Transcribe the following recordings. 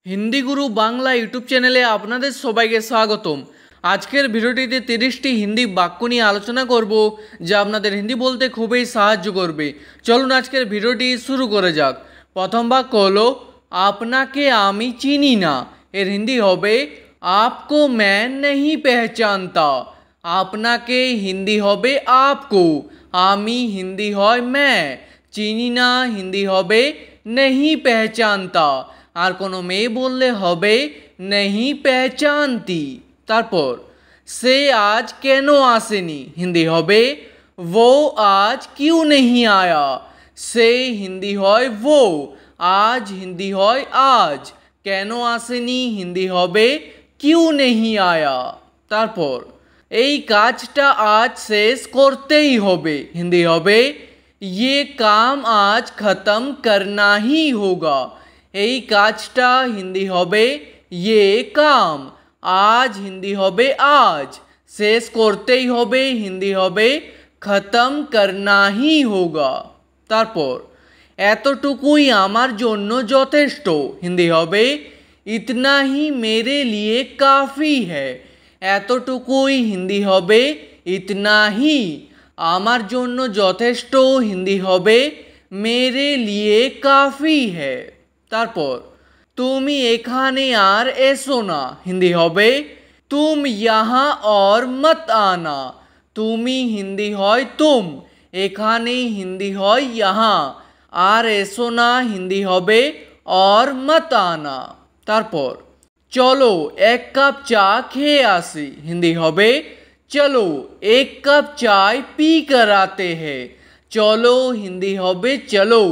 হিন্দি গুরু Bangla YouTube চ্যানেলে আপনাদের সবাইকে স্বাগতম। আজকের ভিডিওটিতে 30টি হিন্দি বাক্য নিয়ে আলোচনা করব, যা আপনাদের হিন্দি বলতে খুবই সাহায্য করবে। চলুন আজকের ভিডিওটি শুরু করে যাক। প্রথম বাক্য হলো আপনাকে আমি চিনি না। এর হিন্দি হবে आपको मैं नहीं पहचानता। আপনাকে হিন্দি হবে आपको, আমি হিন্দি হয় मैं, চিনি না হিন্দি হবে नहीं पहचानता। আর কোনো মেয়ে বললে হবে नहीं पहचानती। তারপর সে আজ কেন আসেনি, হিন্দি হবে वो आज क्यों नहीं आया। সে হিন্দি হয় वो, আজ হিন্দি হয় आज, কেন আসেনি হিন্দি হবে क्यों नहीं आया। তারপর এই কাজটা আজ শেষ করতেই হবে, হিন্দি হবে ये काम आज ख़त्म करना ही होगा। এই কাজটা হিন্দি হবে ये काम, আজ হিন্দি হবে आज, শেষ করতেই হবে হিন্দি হবে खत्म करना ही होगा। তারপর এতটুকুই আমার জন্য যথেষ্ট, হিন্দি হবে इतना ही मेरे लिए काफ़ी है। এতটুকুই হিন্দি হবে इतना ही, আমার জন্য যথেষ্ট হিন্দি হবে मेरे लिए काफ़ी है। তারপর তুমি এখানে আর এসো না, হিন্দি হবে तुम यहाँ और मत आना। তুমি হিন্দি হয় तुम, এখানে হিন্দি হয় यहाँ, আর এসো না হিন্দি হবে और मत आना। তারপর চলো এক কাপ চা খেয়ে আসি, হিন্দি হবে चलो एक कप चाय पी कर आते हैं। চলো হিন্দি হবে চলো,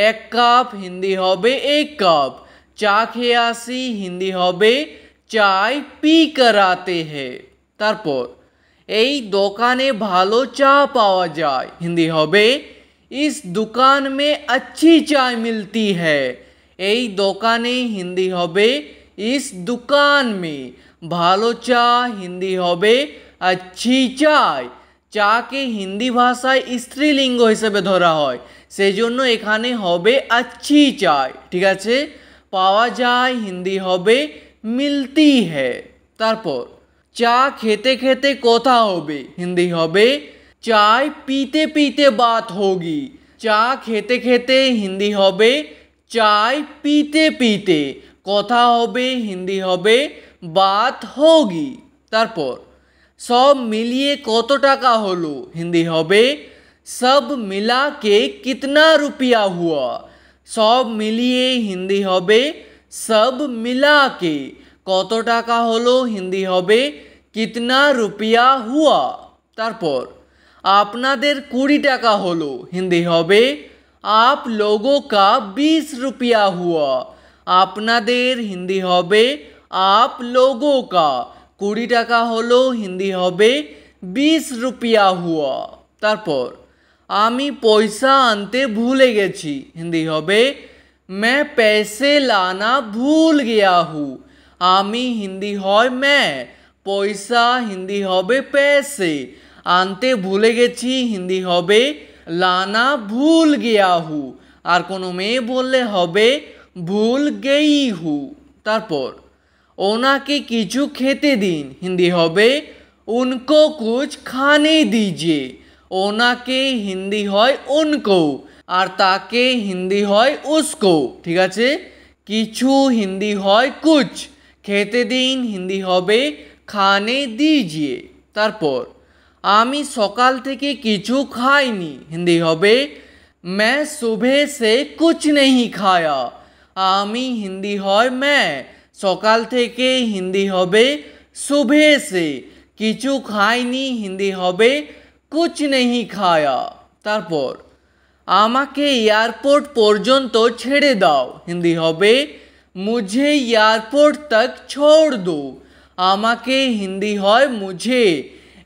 এক কাপ হিন্দি হবে এক কাপ, চা খেয়ে আসি হিন্দি হবে চায় পি কর আতে হ্যায়। তারপর এই দোকানে ভালো চা পাওয়া যায়, হিন্দি হবে इस दुकान में अच्छी चाय मिलती है। এই দোকানে হিন্দি হবে इस दुकान में, ভালো চা হিন্দি হবে अच्छी চায়। চাকে হিন্দি ভাষায় স্ত্রীলিঙ্গ হিসেবে ধরা হয়, সেই জন্য এখানে হবে अच्छी চায়, ঠিক আছে। পাওয়া যায় হিন্দি হবে মিলতি হ্যায়। তারপর চা খেতে খেতে কথা হবে, হিন্দি হবে চায় পিতে পিতে বাত হোগি। চা খেতে খেতে হিন্দি হবে চায় পিতে পিতে, কথা হবে হিন্দি হবে বাত হোগি। তারপর সব মিলিয়ে কত টাকা হলো, হিন্দি হবে सब मिला के कितना रुपया हुआ। সব মিলিয়ে হিন্দি হবে सब मिला के, কত টাকা হলো হিন্দি হবে कितना रुपया हुआ। তারপর আপনাদের 20 টাকা হলো, হিন্দি হবে आप लोगों का 20 रुपया हुआ। আপনাদের হিন্দি হবে आप लोगों का, 20 টাকা হলো হিন্দি হবে 20 रुपया हुआ। তারপর আমি পয়সা আনতে ভুলে গেছি, হিন্দি হবে मैं पैसे लाना भूल गया हूँ। আমি হিন্দি হয় मैं, পয়সা হিন্দি হবে पैसे, আনতে ভুলে গেছি হিন্দি হবে লানা ভুল গিয়া হু, আর কোনো মেয়ে বললে হবে ভুল গেই হু। তারপর ওনাকে কিছু খেতে দিন, হিন্দি হবে उनको कुछ खाने दीजिए। ওনাকে হিন্দি হয় उनको, আর তাকে হিন্দি হয় उसको, ঠিক আছে। কিছু হিন্দি হয় कुछ, খেতে দিন হিন্দি হবে খানে दीजिए। তারপর আমি সকাল থেকে কিছু খাইনি, হিন্দি হবে मैं सुबह से कुछ नहीं खाया। আমি হিন্দি হয় मैं, সকাল থেকে হিন্দি হবে सुबह से, কিছু খাইনি হিন্দি হবে कुछ नहीं खाया। তারপর আমাকে এয়ারপোর্ট পর্যন্ত ছেড়ে দাও, হিন্দি হবে मुझे एयरपोर्ट तक छोड़ दो। আমাকে হিন্দি হয় मुझे,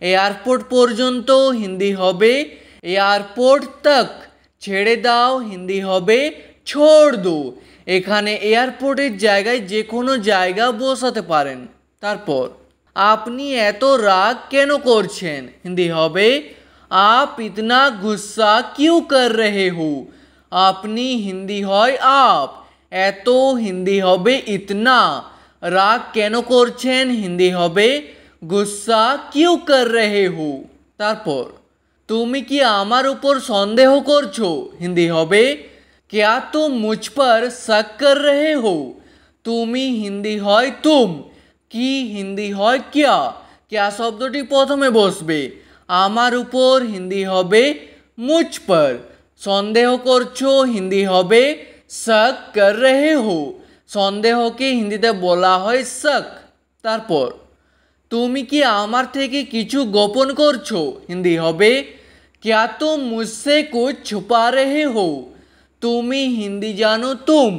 এয়ারপোর্ট পর্যন্ত হিন্দি হবে এয়ারপোর্ট तक, ছেড়ে দাও হিন্দি হবে छोड़ दो। এখানে এয়ারপোর্টের জায়গায় যে কোনো জায়গা বসাতে পারেন। তারপর আপনি এত রাগ কেন করছেন, হিন্দি হবে आप इतना गुस्सा क्यों कर रहे हो। আপনি হিন্দি হয় आप, এতো হিন্দি হবে ইতনা। রাগ কেন করছেন হিন্দি হবে গুस्सा क्यों कर रहे हो। তারপর তুমি কি আমার উপর সন্দেহ করছো হিন্দি হবে क्या तुम मुझ पर शक कर रहे हो। তুমি হিন্দি হয় তুম, কি হিন্দি হয় क्या। क्या শব্দটি প্রথমে বসবে, আমার উপর হিন্দি হবে মুঝ पर, সন্দেহ করছো হিন্দি হবে शक कर रहे हो, সন্দেহকে হিন্দিতে বলা হয় शक। তারপর তুমি কি আমার থেকে কিছু গোপন করছো হিন্দি হবে क्या तुम मुझसे कुछ छुपा रहे हो। তুমি হিন্দি জানো তুম,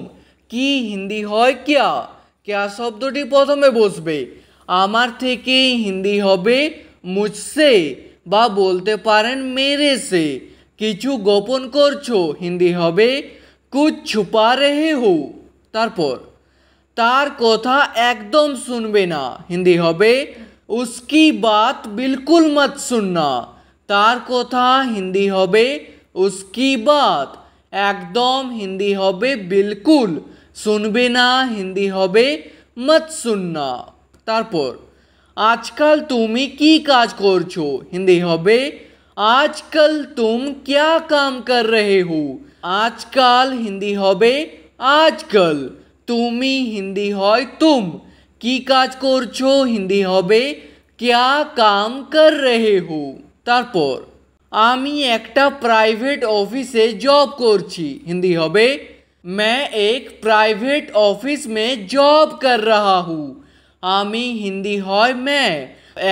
কি হিন্দি হয় क्या। क्या শব্দটি প্রথমে বসবে, আমার থেকে হিন্দি হবে মুঝসে বা বলতে পারেন মেরে সে। কিছু গোপন করছো হিন্দি হবে कुछ छुपा रहे हो। তারপর তার কথা একদম শুনবে না হিন্দি হবে उसकी बात बिल्कुल मत सुनना। তার কথা হিন্দি হবে उसकी बात, একদম হিন্দি হবে बिल्कुल, শুনবে না হিন্দি হবে मत सुनना। তারপর আজকাল তুমি কি কাজ করছো হিন্দি হবে आजकल तुम क्या काम कर रहे हो। आजकल हिंदी হবে आजकल, তুমি হিন্দি হয় तुम, কি কাজ করছো হিন্দি হবে क्या काम कर रहे हो। তারপর আমি একটা প্রাইভেট অফিসে জব করছি হিন্দি হবে मैं एक प्राइवेट ऑफिस में जॉब कर रहा हूँ। আমি হিন্দি হয় मैं,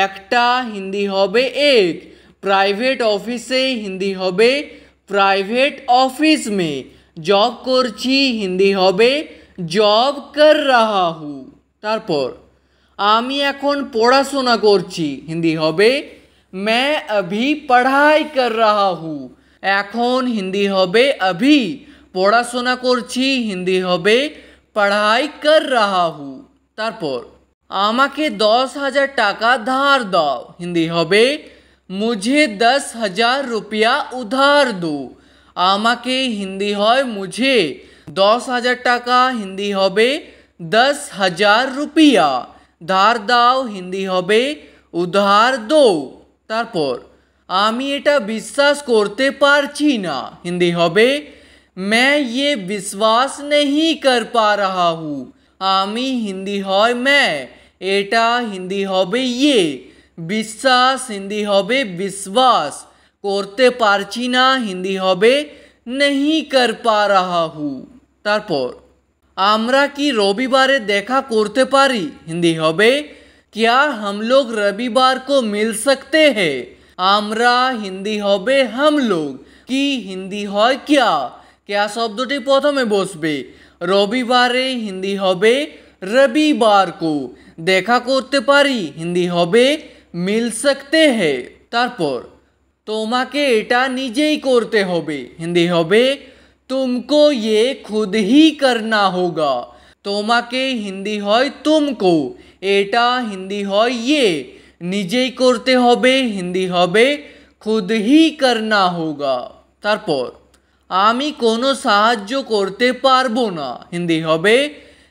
একটা হিন্দি হবে एक, প্রাইভেট অফিসে হিন্দি হবে প্রাইভেট অফিস মে, জব করছি হিন্দি হবে জব কর রাহা হু। তারপর আমি এখন পড়াশোনা করছি হিন্দি হবে मैं अभी पढ़ाई कर रहा हूँ। এখন হিন্দি হবে अभी, পড়াশোনা করছি হিন্দি হবে पढ़ाई कर रहा हूँ। তারপর আমাকে 10,000 টাকা ধার দাও হিন্দি হবে मुझे 10,000 रुपया उधार दो। আমাকে হিন্দি হয় मुझे, 10,000 টাকা হিন্দি হবে 10,000 रुपया, ধার দাও হিন্দি হবে উধার দো। তারপর আমি এটা বিশ্বাস করতে পারছি না হিন্দি হবে मैं ये विश्वास नहीं कर पा रहा हूँ। আমি হিন্দি হয় मैं, এটা হিন্দি হবে ये, বিশ্বাস হিন্দি হবে विश्वास, করতে পারছি না হিন্দি হবে नहीं कर पा रहा हूँ। তারপর আমরা কি রবিবারে দেখা করতে পারি হিন্দি হবে क्या हम लोग रविवार को मिल सकते हैं। আমরা হিন্দি হবে हम लोग, কি হিন্দি হয় क्या। क्या শব্দটি প্রথমে বসবে, রবিবারে হিন্দি হবে রবিবার को, দেখা করতে পারি হিন্দি হবে মিল सकते हैं। তারপর তোমাকে এটা নিজেই করতে হবে হিন্দি হবে तुमको ये खुद ही करना होगा। তোমাকে হিন্দি হয় तुमको, এটা হিন্দি হয় ये, নিজেই করতে হবে হিন্দি হবে खुद ही करना होगा। তারপর আমি কোনো সাহায্য করতে পারবো না হিন্দি হবে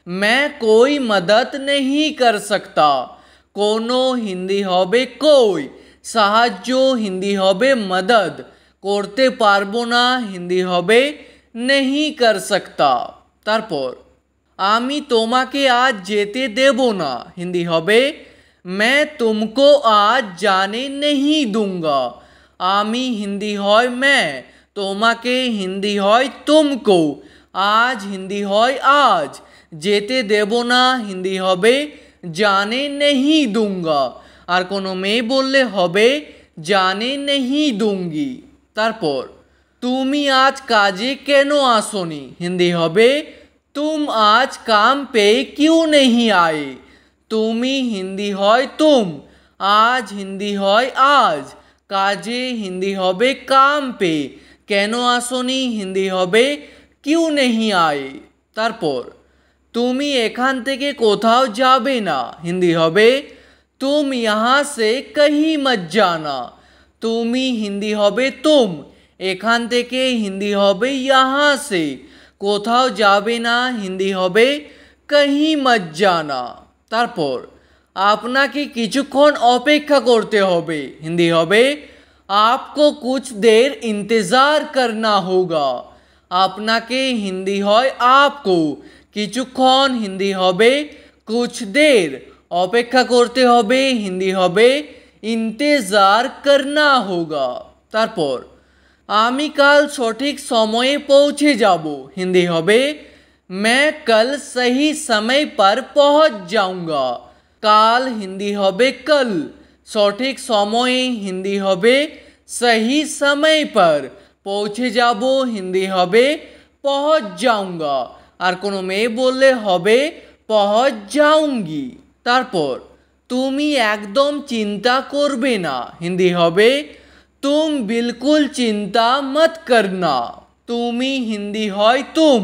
मैं कोई मदद नहीं कर सकता। কোনো হিন্দি হবে कोई, সাহায্য হিন্দি হবে मदद, করতে পারবো না হিন্দি হবে नहीं कर सकता। তারপর আমি তোমাকে আজ যেতে দেব না হিন্দি হবে मैं तुमको आज जाने नहीं दूंगा। আমি হিন্দি হয় मैं, তোমাকে হিন্দি হয় तुमको, আজ হিন্দি হয় आज, যেতে দেব না হিন্দি হবে जाने नहीं दूंगा, আর কোনো মেয়ে বললে হবে जाने नहीं दूंगी। তারপর তুমি আজ কাজে কেন আসোনি হিন্দি হবে तुम आज काम पे क्यों नहीं आए। তুমি হিন্দি হয় तुम, আজ হিন্দি হয় आज, কাজে হিন্দি হবে काम पे, কেন আসোনি হিন্দি হবে क्यों नहीं आए। তারপর তুমি এখান থেকে কোথাও যাবে না হিন্দি হবে तुम यहाँ से कहीं मत जाना। তুমি হিন্দি হবে तुम, এখান থেকে হিন্দি হবে यहाँ से, কোথাও যাবে না হিন্দি হবে कहीं मत जाना। তারপর আপনাকে কিছুক্ষণ অপেক্ষা করতে হবে হিন্দি হবে आपको कुछ देर इंतज़ार करना होगा। আপনাকে হিন্দি হয় आपको, কিছুক্ষণ হিন্দি হবে कुछ देर, অপেক্ষা করতে হবে হিন্দি হবে इंतज़ार करना होगा। তারপর আমি কাল সঠিক সময়ে পৌঁছে যাব হিন্দি হবে मैं कल सही समय पर पहुंच जाऊंगा। কাল হিন্দি হবে कल, সঠিক সময়ে হিন্দি হবে सही समय पर, পৌঁছে যাব হিন্দি হবে पहुंच जाऊंगा, আর কোনো মেয়ে বললে হবে पहुंच जाऊंगी। তারপর তুমি একদম চিন্তা করবে না হিন্দি হবে तुम बिल्कुल चिंता मत करना। তুমি হিন্দি হয় तुम,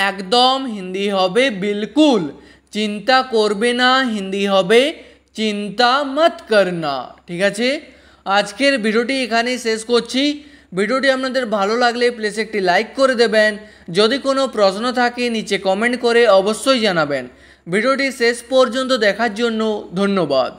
একদম হিন্দি হবে बिल्कुल, চিন্তা করবে না হিন্দি হবে চিন্তা মত করনা। ঠিক আছে, আজকের ভিডিওটি এখানেই শেষ করছি। ভিডিওটি আপনাদের ভালো লাগলে প্লিজ একটি লাইক করে দেবেন। যদি কোনো প্রশ্ন থাকে নিচে কমেন্ট করে অবশ্যই জানাবেন। ভিডিওটি শেষ পর্যন্ত দেখার জন্য ধন্যবাদ।